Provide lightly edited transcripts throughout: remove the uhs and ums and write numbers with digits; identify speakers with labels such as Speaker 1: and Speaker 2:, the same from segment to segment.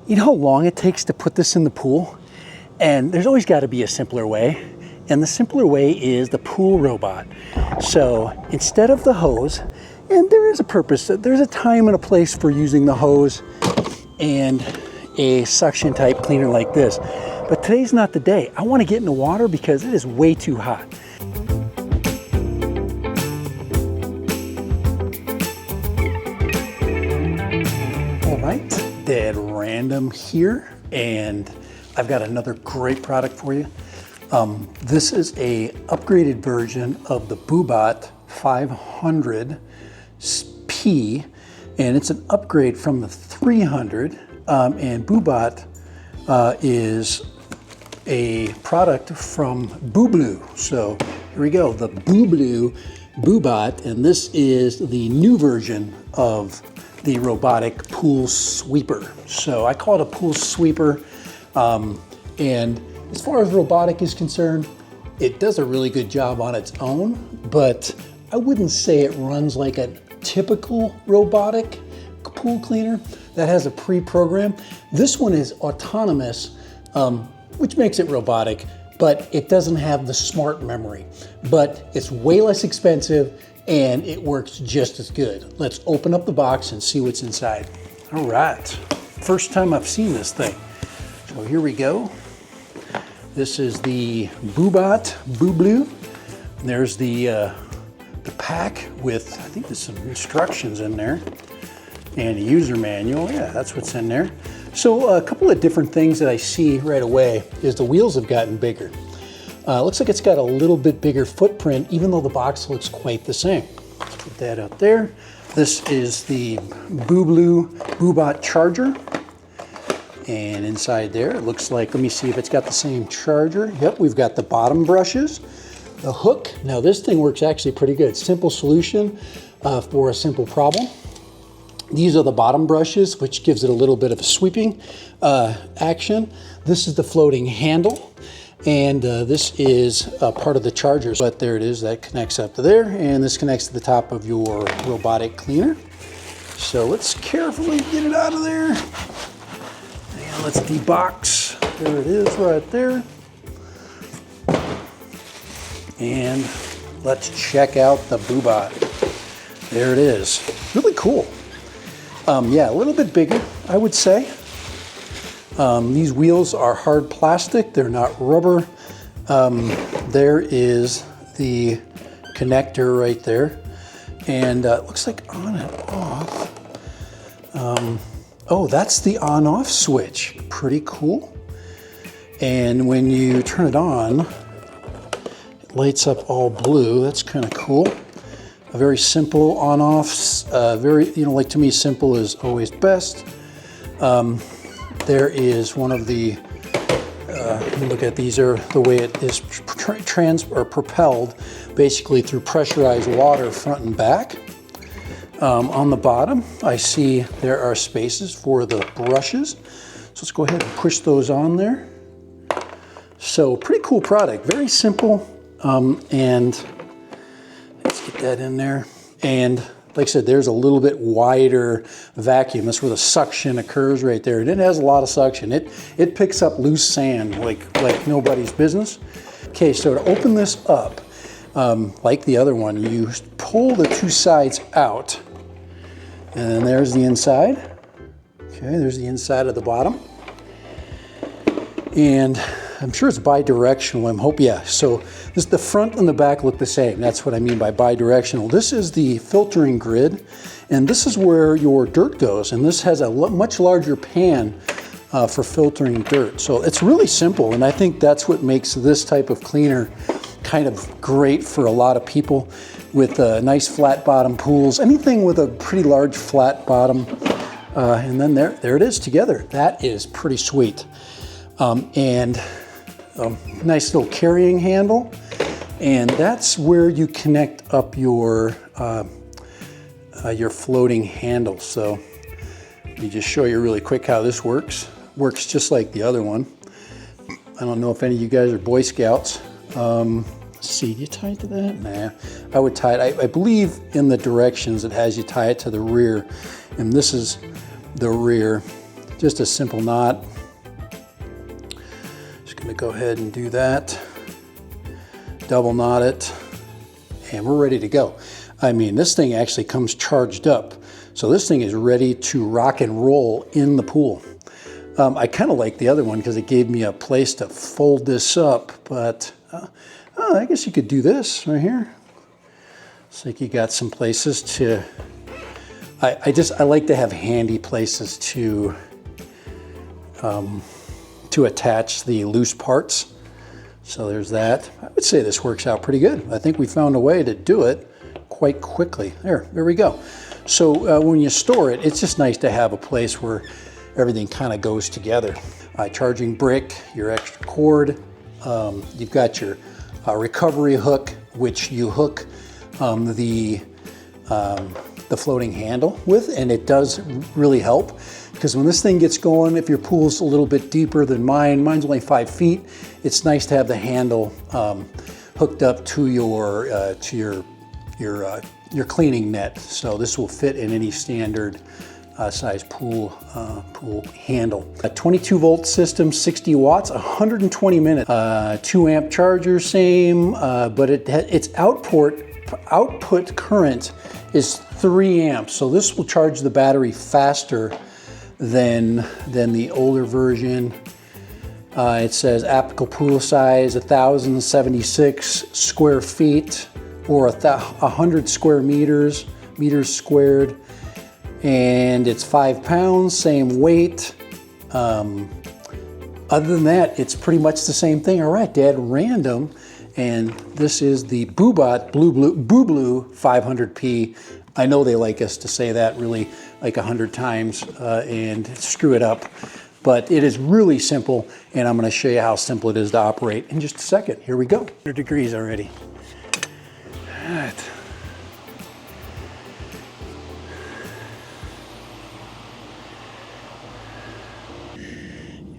Speaker 1: You know how long it takes to put this in the pool? And there's always got to be a simpler way. And the simpler way is the pool robot. So instead of the hose, and there is a purpose, there's a time and a place for using the hose and a suction type cleaner like this. But today's not the day. I want to get in the water because it is way too hot. All right, dead random here, and I've got another great product for you. This is a upgraded version of the Bubot 500P, and it's an upgrade from the 300. And Bubot is a product from Bublue. So here we go, the Bublue Bubot, and this is the new version of the robotic pool sweeper. So I call it a pool sweeper, and as far as robotic is concerned, it does a really good job on its own, but I wouldn't say it runs like a typical robotic pool cleaner that has a pre-program. This one is autonomous, which makes it robotic, but it doesn't have the smart memory. But it's way less expensive and it works just as good. Let's open up the box and see what's inside. All right, first time I've seen this thing. So here we go. This is the Bubot Bublue. There's the pack with, I think there's some instructions in there and a user manual. Yeah, that's what's in there. So a couple of different things that I see right away is the wheels have gotten bigger. Looks like it's got a little bit bigger footprint, even though the box looks quite the same. Let's put that out there. This is the Bublue Bubot charger. And inside there, it looks like, let me see if it's got the same charger. Yep, we've got the bottom brushes, the hook. Now this thing works actually pretty good. Simple solution for a simple problem. These are the bottom brushes, which gives it a little bit of a sweeping action. This is the floating handle, and this is part of the charger. But there it is, that connects up to there, and this connects to the top of your robotic cleaner. So let's carefully get it out of there. And let's debox. There it is right there. And let's check out the Bubot. There it is. Really cool. Yeah, a little bit bigger, I would say. These wheels are hard plastic. They're not rubber. There is the connector right there. And it looks like on and off. Oh, that's the on-off switch. Pretty cool. And when you turn it on, it lights up all blue. That's kind of cool. A very simple on-off. Very, like to me, simple is always best. There is one of the, look at these are the way it is propelled basically through pressurized water front and back. On the bottom, I see there are spaces for the brushes. So let's go ahead and push those on there. So pretty cool product, very simple. And let's get that in there. And like I said, there's a little bit wider vacuum. That's where the suction occurs right there. And it has a lot of suction. It picks up loose sand like nobody's business. Okay, so to open this up, like the other one, you pull the two sides out. And then there's the inside. Okay, there's the inside of the bottom. And I'm sure it's bi-directional. Yeah, so this, the front and the back look the same. That's what I mean by bi-directional. This is the filtering grid, and this is where your dirt goes. And this has a much larger pan for filtering dirt. So it's really simple, and I think that's what makes this type of cleaner kind of great for a lot of people with nice flat bottom pools, anything with a pretty large flat bottom. And then there it is together. That is pretty sweet. And nice little carrying handle. And that's where you connect up your floating handle. So let me just show you really quick how this works. Works just like the other one. I don't know if any of you guys are Boy Scouts. Let's see, do you tie it to that? Nah, I would tie it. I believe in the directions it has you tie it to the rear. And this is the rear. just a simple knot. Just gonna go ahead and do that. Double knot it, and we're ready to go. I mean, this thing actually comes charged up. So this thing is ready to rock and roll in the pool. I kind of like the other one because it gave me a place to fold this up, but I guess you could do this right here. It's like you got some places to, I like to have handy places to attach the loose parts. So there's that. I would say this works out pretty good. I think we found a way to do it quite quickly. There we go. So when you store it, it's just nice to have a place where everything kind of goes together. Charging brick, your extra cord, you've got your recovery hook, which you hook the floating handle with, and it does really help because when this thing gets going, if your pool's a little bit deeper than mine's only 5 feet, it's nice to have the handle hooked up to your cleaning net. So this will fit in any standard size pool handle. A 22 volt system, 60 watts, 120 minutes, 2 amp charger, same, but its output current is 3 amps. So this will charge the battery faster than the older version. It says applicable pool size 1,076 square feet or 100 square meters squared. And it's 5 pounds, same weight. Other than that, it's pretty much the same thing. All right, Dad, random. And this is the Bubot Bublue 500P. I know they like us to say that really like 100 times and screw it up. But it is really simple, and I'm gonna show you how simple it is to operate in just a second. Here we go. 100 degrees already. All right.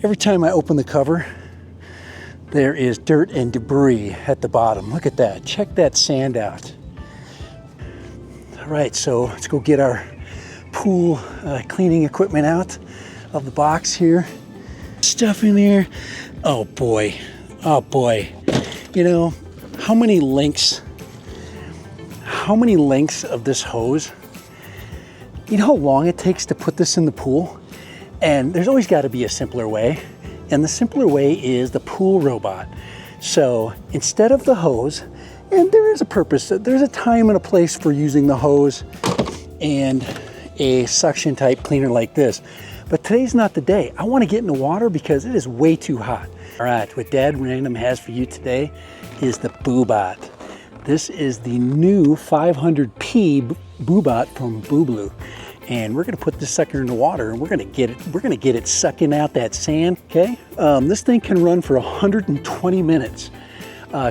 Speaker 1: Every time I open the cover, there is dirt and debris at the bottom. Look at that, check that sand out. All right, so let's go get our pool cleaning equipment out of the box here. Stuff in there, oh boy. You know, how many lengths of this hose? You know how long it takes to put this in the pool? And there's always got to be a simpler way. And the simpler way is the pool robot. So instead of the hose, and there is a purpose, there's a time and a place for using the hose and a suction type cleaner like this. But today's not the day. I want to get in the water because it is way too hot. All right, what Dad Random has for you today is the Bubot. This is the new 500P Bubot from Bublue. And we're gonna put this sucker in the water and we're gonna get it sucking out that sand, okay? This thing can run for 120 minutes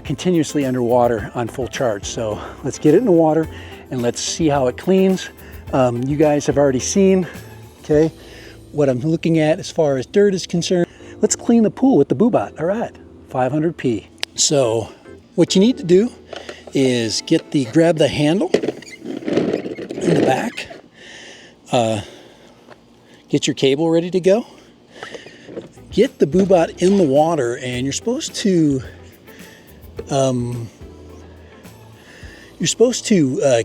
Speaker 1: continuously underwater on full charge. So let's get it in the water and let's see how it cleans. You guys have already seen, okay, what I'm looking at as far as dirt is concerned. Let's clean the pool with the Bubot, all right, 500P. So what you need to do is grab the handle in the back, get your cable ready to go, get the Bubot in the water, and you're supposed to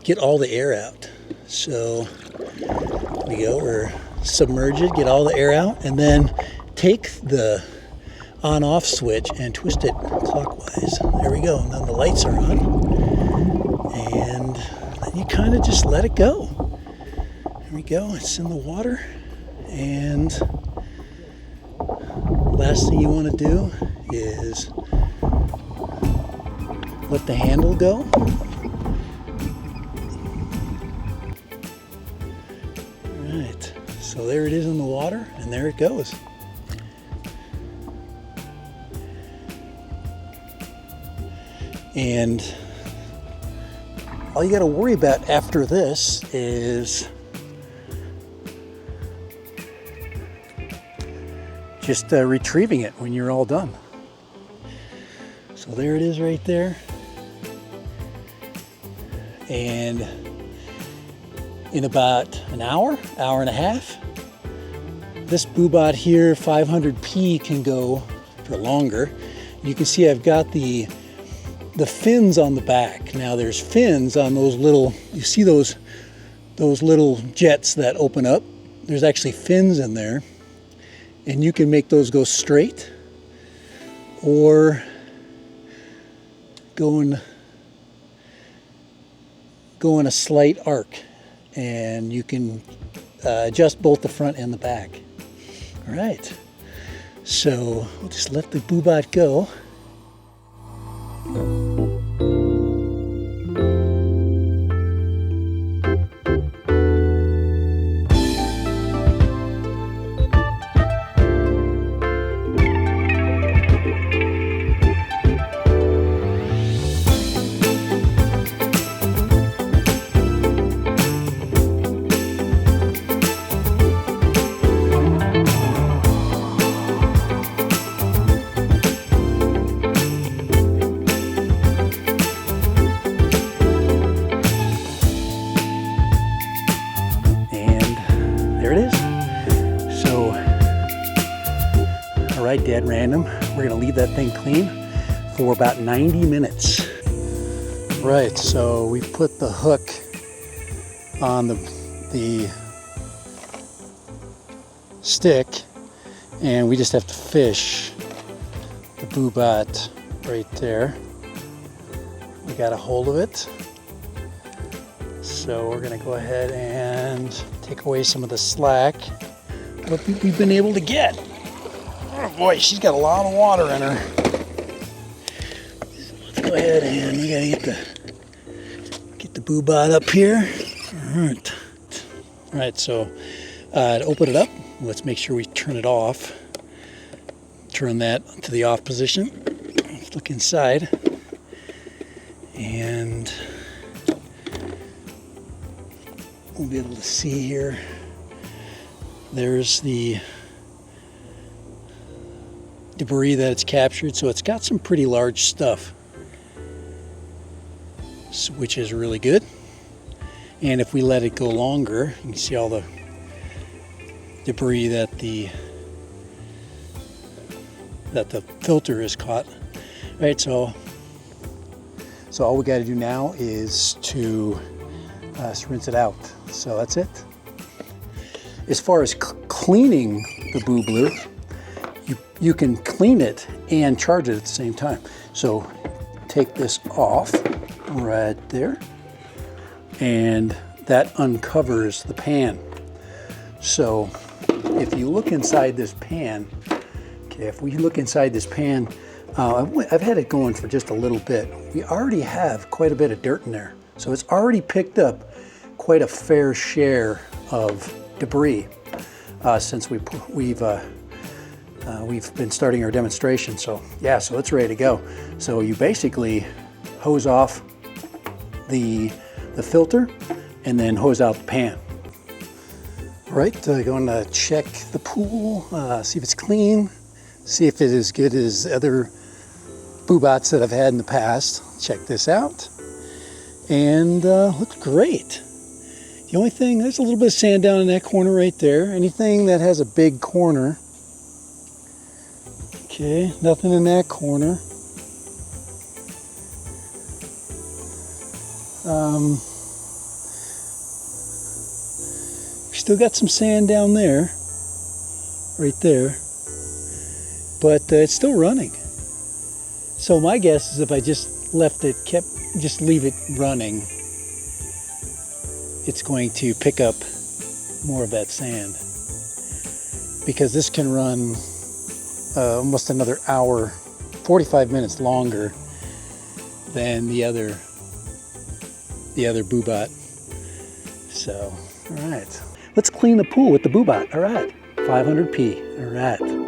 Speaker 1: get all the air out. So there we go, we're submerge it, get all the air out, and then take the on-off switch and twist it clockwise. There we go, and then the lights are on. And then you kind of just let it go. There we go, it's in the water. And last thing you want to do is let the handle go. All right, so there it is in the water, and there it goes. And all you got to worry about after this is just retrieving it when you're all done. So there it is right there. And in about an hour and a half, this Bubot here, 500P, can go for longer. You can see I've got the fins on the back. Now there's fins on those little, you see those little jets that open up? There's actually fins in there, and you can make those go straight or go in a slight arc, and you can adjust both the front and the back. All right, so we'll just let the Bubot go. Dead random. We're gonna leave that thing clean for about 90 minutes. Right, so we put the hook on the stick, and we just have to fish the Bubot right there. We got a hold of it. So we're gonna go ahead and take away some of the slack. What we've been able to get. Oh boy, she's got a lot of water in her. Let's go ahead and we gotta get the Bubot up here. All right, so to open it up, let's make sure we turn it off. Turn that to the off position. Let's look inside. And we'll be able to see here. There's the debris that it's captured, so it's got some pretty large stuff, which is really good. And if we let it go longer, you can see all the debris that the filter has caught. All right, so all we got to do now is to rinse it out. So that's it. As far as cleaning the Bublue, you can clean it and charge it at the same time. So take this off right there, and that uncovers the pan. So if you look inside this pan, okay, if we look inside this pan, I've had it going for just a little bit. We already have quite a bit of dirt in there. So it's already picked up quite a fair share of debris since we've been starting our demonstration. So yeah, so it's ready to go. So you basically hose off the filter and then hose out the pan. All right, going to check the pool, see if it's clean, see if it is as good as other Bubots that I've had in the past. Check this out, and looks great. The only thing, there's a little bit of sand down in that corner right there. Anything that has a big corner. Okay, nothing in that corner. We still got some sand down there, right there, but it's still running. So my guess is if I just leave it running, it's going to pick up more of that sand, because this can run almost another hour, 45 minutes longer than the other Bubot. So, all right, let's clean the pool with the Bubot. All right, 500P. All right.